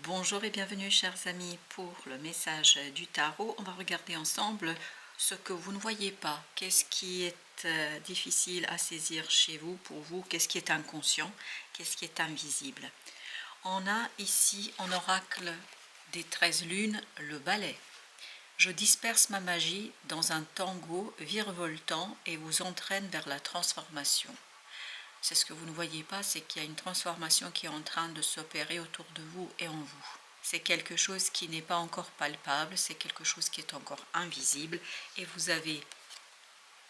Bonjour et bienvenue chers amis pour le message du tarot. On va regarder ensemble ce que vous ne voyez pas. Qu'est-ce qui est difficile à saisir chez vous, pour vous? Qu'est-ce qui est inconscient? Qu'est-ce qui est invisible? On a ici en oracle des 13 lunes le balai. Je disperse ma magie dans un tango virevoltant et vous entraîne vers la transformation. C'est ce que vous ne voyez pas, c'est qu'il y a une transformation qui est en train de s'opérer autour de vous et en vous. C'est quelque chose qui n'est pas encore palpable, c'est quelque chose qui est encore invisible. Et vous avez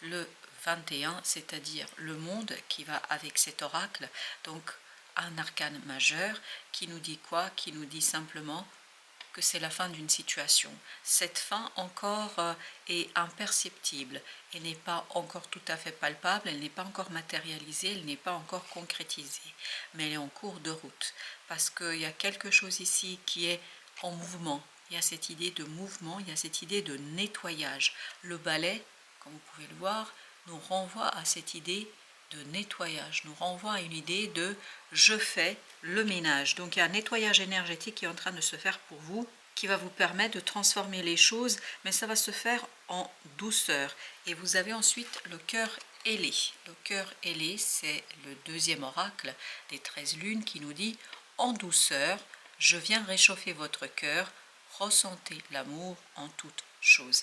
le 21, c'est-à-dire le monde qui va avec cet oracle, donc un arcane majeur qui nous dit quoi? Qui nous dit simplement que c'est la fin d'une situation. Cette fin encore est imperceptible, elle n'est pas encore tout à fait palpable, elle n'est pas encore matérialisée, elle n'est pas encore concrétisée, mais elle est en cours de route, parce qu'il y a quelque chose ici qui est en mouvement. Il y a cette idée de mouvement, il y a cette idée de nettoyage. Le balai, comme vous pouvez le voir, nous renvoie à cette idée de nettoyage, nous renvoie à une idée de je fais le ménage. Donc il y a un nettoyage énergétique qui est en train de se faire pour vous, qui va vous permettre de transformer les choses, mais ça va se faire en douceur. Et vous avez ensuite le cœur ailé. Le cœur ailé, c'est le deuxième oracle des 13 lunes qui nous dit en douceur, je viens réchauffer votre cœur, ressentez l'amour en toute chose.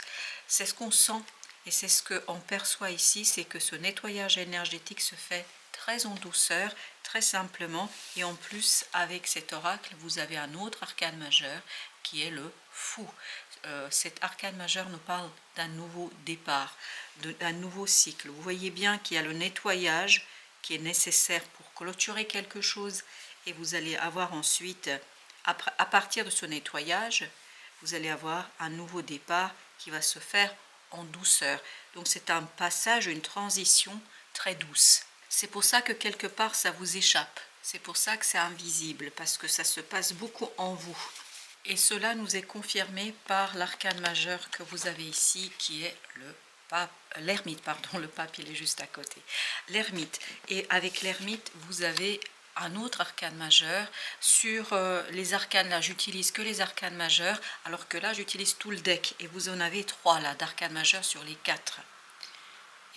C'est ce qu'on sent. Et c'est ce qu'on perçoit ici, c'est que ce nettoyage énergétique se fait très en douceur, très simplement. Et en plus, avec cet oracle, vous avez un autre arcane majeur qui est le fou. Cet arcane majeur nous parle d'un nouveau départ, d'un nouveau cycle. Vous voyez bien qu'il y a le nettoyage qui est nécessaire pour clôturer quelque chose. Et vous allez avoir ensuite, à partir de ce nettoyage, vous allez avoir un nouveau départ qui va se faire en douceur. Donc c'est un passage, une transition très douce. C'est pour ça que quelque part ça vous échappe. C'est pour ça que c'est invisible, parce que ça se passe beaucoup en vous. Et cela nous est confirmé par l'arcane majeur que vous avez ici, qui est le pape, l'ermite, pardon, le pape il est juste à côté. L'ermite. Et avec l'ermite, vous avez un autre arcane majeur. Sur les arcanes là, j'utilise que les arcanes majeurs, alors que là j'utilise tout le deck, et vous en avez 3 là d'arcanes majeurs sur les 4.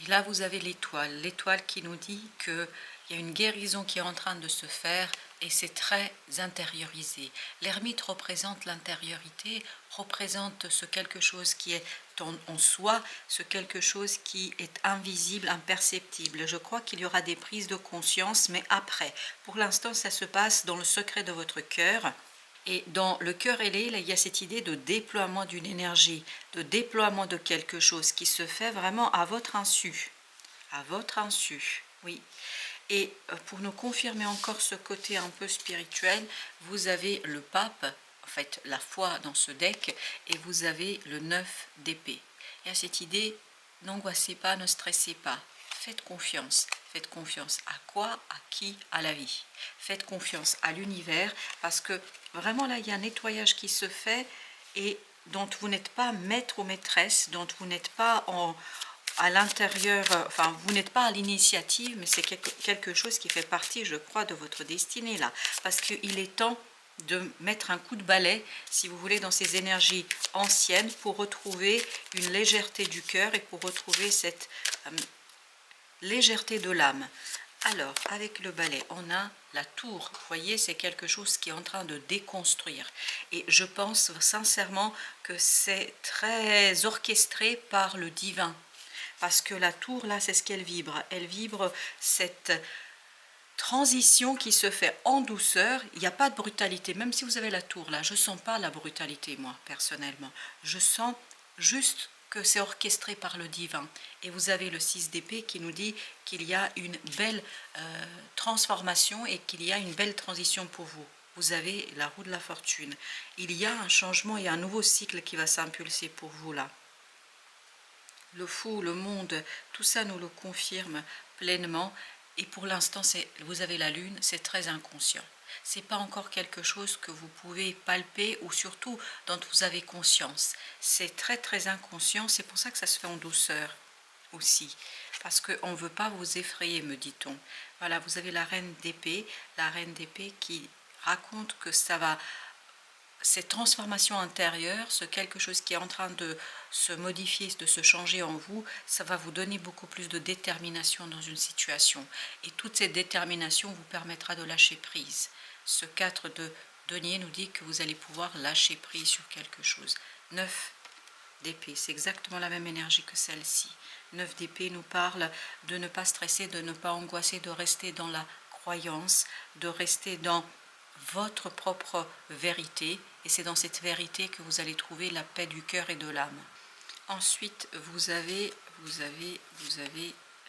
Et là vous avez l'étoile qui nous dit qu'il y a une guérison qui est en train de se faire, et c'est très intériorisé. L'ermite représente l'intériorité, représente ce quelque chose qui est en soi, ce quelque chose qui est invisible, imperceptible. Je crois qu'il y aura des prises de conscience, mais après. Pour l'instant, ça se passe dans le secret de votre cœur. Et dans le cœur ailé, là, il y a cette idée de déploiement d'une énergie, de déploiement de quelque chose qui se fait vraiment à votre insu. À votre insu, oui. Et pour nous confirmer encore ce côté un peu spirituel, vous avez le pape, en fait la foi dans ce deck, et vous avez le 9 d'épée. Il y a cette idée, n'angoissez pas, ne stressez pas, faites confiance. Faites confiance à quoi? À qui? À la vie. Faites confiance à l'univers, parce que vraiment là, il y a un nettoyage qui se fait, et dont vous n'êtes pas maître ou maîtresse, dont vous n'êtes pas à l'intérieur, enfin vous n'êtes pas à l'initiative, mais c'est quelque chose qui fait partie, je crois, de votre destinée là, parce qu'il est temps de mettre un coup de balai, si vous voulez, dans ces énergies anciennes, pour retrouver une légèreté du cœur et pour retrouver cette légèreté de l'âme. Alors, avec le balai, on a la tour. Vous voyez, c'est quelque chose qui est en train de déconstruire. Et je pense sincèrement que c'est très orchestré par le divin. Parce que la tour, là, c'est ce qu'elle vibre. Elle vibre cette transition qui se fait en douceur. Il n'y a pas de brutalité. Même si vous avez la tour, là, je ne sens pas la brutalité, moi, personnellement. Je sens juste que c'est orchestré par le divin. Et vous avez le 6 d'épée qui nous dit qu'il y a une belle transformation et qu'il y a une belle transition pour vous. Vous avez la roue de la fortune. Il y a un changement et un nouveau cycle qui va s'impulser pour vous là. Le fou, le monde, tout ça nous le confirme pleinement. Et pour l'instant, vous avez la lune, c'est très inconscient. Ce n'est pas encore quelque chose que vous pouvez palper ou surtout dont vous avez conscience. C'est très très inconscient, c'est pour ça que ça se fait en douceur aussi. Parce qu'on ne veut pas vous effrayer, me dit-on. Voilà, vous avez la reine d'épée qui raconte que ça va cette transformation intérieure, ce quelque chose qui est en train de se modifier, de se changer en vous, ça va vous donner beaucoup plus de détermination dans une situation. Et toute cette détermination vous permettra de lâcher prise. Ce 4 de denier nous dit que vous allez pouvoir lâcher prise sur quelque chose. 9 d'épée, c'est exactement la même énergie que celle-ci. 9 d'épée nous parle de ne pas stresser, de ne pas angoisser, de rester dans la croyance, de rester dans votre propre vérité, et c'est dans cette vérité que vous allez trouver la paix du cœur et de l'âme. Ensuite, vous avez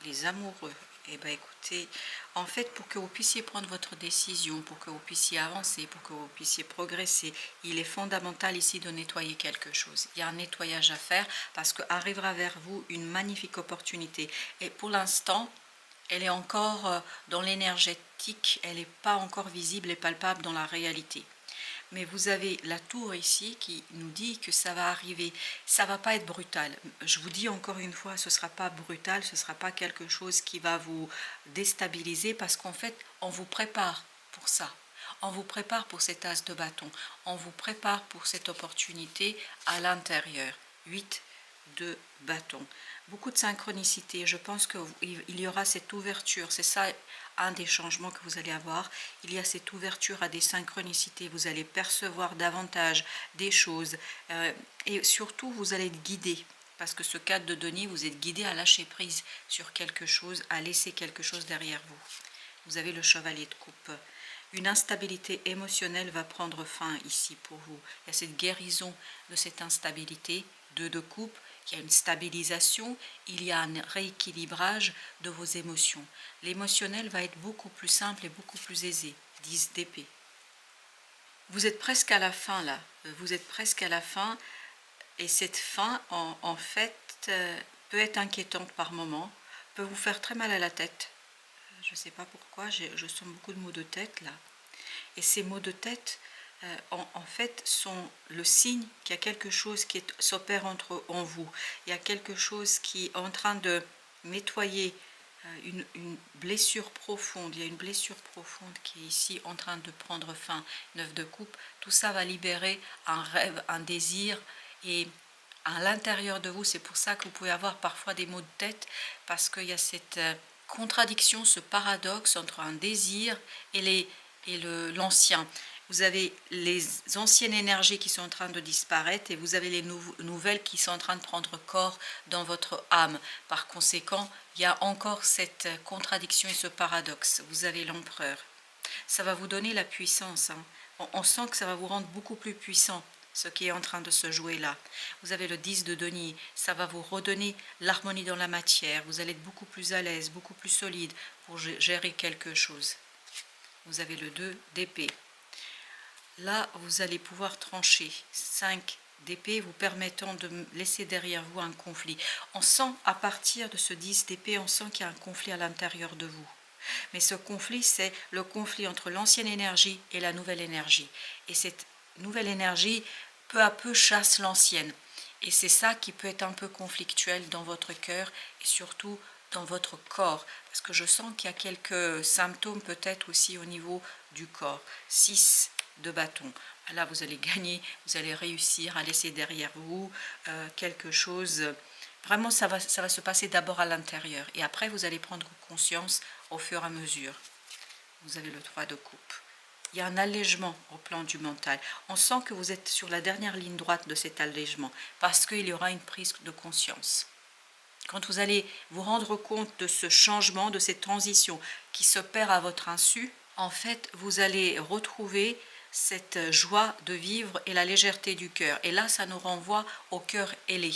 les amoureux. Eh bien écoutez, en fait, pour que vous puissiez prendre votre décision, pour que vous puissiez avancer, pour que vous puissiez progresser, il est fondamental ici de nettoyer quelque chose. Il y a un nettoyage à faire parce qu'arrivera vers vous une magnifique opportunité. Et pour l'instant, elle est encore dans l'énergétique, elle n'est pas encore visible et palpable dans la réalité. Mais vous avez la tour ici qui nous dit que ça va arriver. Ça va pas être brutal. Je vous dis encore une fois, ce sera pas brutal, ce sera pas quelque chose qui va vous déstabiliser parce qu'en fait, on vous prépare pour ça. On vous prépare pour cet as de bâton. On vous prépare pour cette opportunité à l'intérieur. 8 de bâton. Beaucoup de synchronicité. Je pense qu'il y aura cette ouverture. C'est ça un des changements que vous allez avoir. Il y a cette ouverture à des synchronicités. Vous allez percevoir davantage des choses. Et surtout, vous allez être guidé. Parce que ce 4 de denier, vous êtes guidé à lâcher prise sur quelque chose, à laisser quelque chose derrière vous. Vous avez le chevalier de coupe. Une instabilité émotionnelle va prendre fin ici pour vous. Il y a cette guérison de cette instabilité. 2 de coupe. Il y a une stabilisation, il y a un rééquilibrage de vos émotions. L'émotionnel va être beaucoup plus simple et beaucoup plus aisé. 10 d'épée. Vous êtes presque à la fin là. Vous êtes presque à la fin. Et cette fin, en fait, peut être inquiétante par moment, peut vous faire très mal à la tête. Je ne sais pas pourquoi, je sens beaucoup de maux de tête là. Et ces maux de tête, en fait, sont le signe qu'il y a quelque chose qui s'opère en vous. Il y a quelque chose qui est en train de nettoyer une blessure profonde. Il y a une blessure profonde qui est ici en train de prendre fin. 9 de coupe. Tout ça va libérer un rêve, un désir. Et à l'intérieur de vous, c'est pour ça que vous pouvez avoir parfois des maux de tête, parce qu'il y a cette contradiction, ce paradoxe entre un désir et l'ancien. Vous avez les anciennes énergies qui sont en train de disparaître et vous avez les nouvelles qui sont en train de prendre corps dans votre âme. Par conséquent, il y a encore cette contradiction et ce paradoxe. Vous avez l'empereur. Ça va vous donner la puissance. On sent que ça va vous rendre beaucoup plus puissant, ce qui est en train de se jouer là. Vous avez le 10 de denier. Ça va vous redonner l'harmonie dans la matière. Vous allez être beaucoup plus à l'aise, beaucoup plus solide pour gérer quelque chose. Vous avez le 2 d'épée. Là, vous allez pouvoir trancher. 5 d'épée vous permettant de laisser derrière vous un conflit. On sent, à partir de ce 10 d'épée, on sent qu'il y a un conflit à l'intérieur de vous. Mais ce conflit, c'est le conflit entre l'ancienne énergie et la nouvelle énergie. Et cette nouvelle énergie, peu à peu, chasse l'ancienne. Et c'est ça qui peut être un peu conflictuel dans votre cœur et surtout dans votre corps. Parce que je sens qu'il y a quelques symptômes peut-être aussi au niveau du corps. 6 de bâton. Là, vous allez gagner, vous allez réussir à laisser derrière vous quelque chose. Vraiment, ça va se passer d'abord à l'intérieur. Et après, vous allez prendre conscience au fur et à mesure. Vous avez le 3 de coupe. Il y a un allègement au plan du mental. On sent que vous êtes sur la dernière ligne droite de cet allègement parce qu'il y aura une prise de conscience. Quand vous allez vous rendre compte de ce changement, de cette transition qui s'opère à votre insu, en fait, vous allez retrouver cette joie de vivre et la légèreté du cœur. Et là, ça nous renvoie au cœur ailé.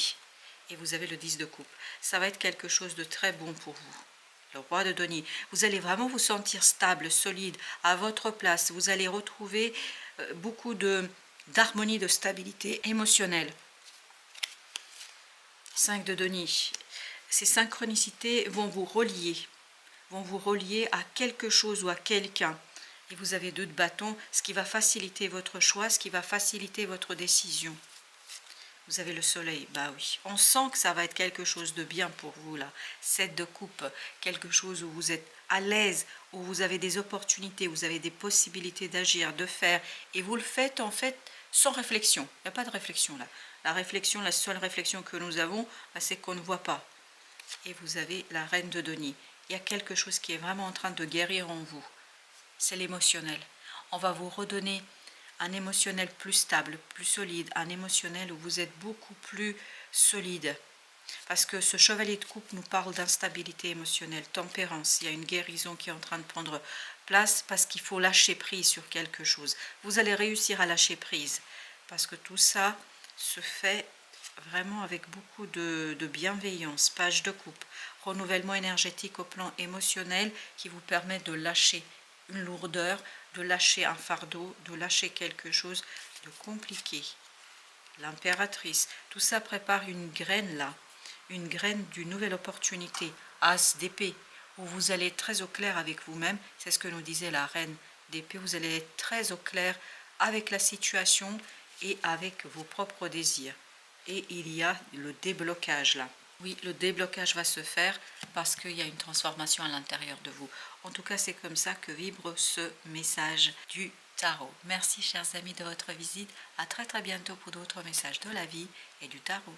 Et vous avez le 10 de coupe. Ça va être quelque chose de très bon pour vous. Le roi de denier. Vous allez vraiment vous sentir stable, solide, à votre place. Vous allez retrouver beaucoup d'harmonie, de stabilité émotionnelle. 5 de denier. Ces synchronicités vont vous relier à quelque chose ou à quelqu'un. Et vous avez 2 de bâton, ce qui va faciliter votre choix, ce qui va faciliter votre décision. Vous avez le soleil, bah oui. On sent que ça va être quelque chose de bien pour vous là. 7 de coupe, quelque chose où vous êtes à l'aise où vous avez des opportunités, vous avez des possibilités d'agir, de faire, et vous le faites en fait sans réflexion. Il n'y a pas de réflexion là. La réflexion, la seule réflexion que nous avons, c'est qu'on ne voit pas. Et vous avez la reine de denier. Il y a quelque chose qui est vraiment en train de guérir en vous. C'est l'émotionnel. On va vous redonner un émotionnel plus stable, plus solide, un émotionnel où vous êtes beaucoup plus solide. Parce que ce chevalier de coupe nous parle d'instabilité émotionnelle, tempérance. Il y a une guérison qui est en train de prendre place parce qu'il faut lâcher prise sur quelque chose. Vous allez réussir à lâcher prise parce que tout ça se fait vraiment avec beaucoup de bienveillance. Page de coupe, renouvellement énergétique au plan émotionnel qui vous permet de lâcher une lourdeur, de lâcher un fardeau, de lâcher quelque chose de compliqué. L'impératrice, tout ça prépare une graine là, une graine d'une nouvelle opportunité. As d'épée, où vous allez être très au clair avec vous-même, c'est ce que nous disait la reine d'épée, vous allez être très au clair avec la situation et avec vos propres désirs. Et il y a le déblocage là. Oui, le déblocage va se faire parce qu'il y a une transformation à l'intérieur de vous. En tout cas, c'est comme ça que vibre ce message du tarot. Merci chers amis de votre visite. À très bientôt pour d'autres messages de la vie et du tarot.